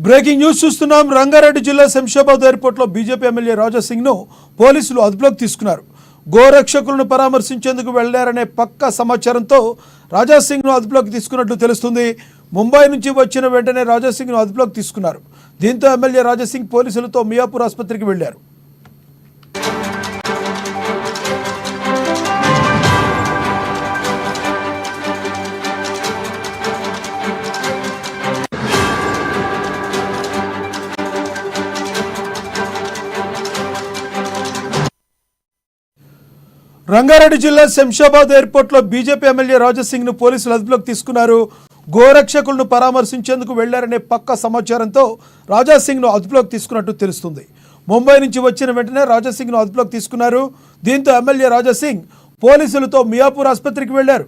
Breaking news చూస్తున్నాం. రంగారెడ్డి జిల్లా శంషాబాద్ ఎయిర్పోర్ట్లో బీజేపీ ఎమ్మెల్యే రాజాసింగ్ను పోలీసులు అదుపులోకి తీసుకున్నారు. గోరక్షకులను పరామర్శించేందుకు వెళ్లారనే పక్కా సమాచారంతో రాజాసింగ్ను అదుపులోకి తీసుకున్నట్లు తెలుస్తుంది. ముంబై నుంచి వచ్చిన వెంటనే రాజాసింగ్ను అదుపులోకి తీసుకున్నారు. దీంతో ఎమ్మెల్యే రాజాసింగ్ పోలీసులతో మియాపూర్ ఆసుపత్రికి వెళ్లారు. రంగారెడ్డి జిల్లా శంషాబాద్ ఎయిర్పోర్ట్లో బీజేపీ ఎమ్మెల్యే రాజాసింగ్ను పోలీసులు అదుపులోకి తీసుకున్నారు. గోరక్షకులను పరామర్శించేందుకు వెళ్లారనే పక్కా సమాచారంతో రాజాసింగ్ను అదుపులోకి తీసుకున్నట్టు తెలుస్తుంది. ముంబై నుంచి వచ్చిన వెంటనే రాజాసింగ్ను అదుపులోకి తీసుకున్నారు. దీంతో ఎమ్మెల్యే రాజాసింగ్ పోలీసులతో మియాపూర్ ఆసుపత్రికి వెళ్లారు.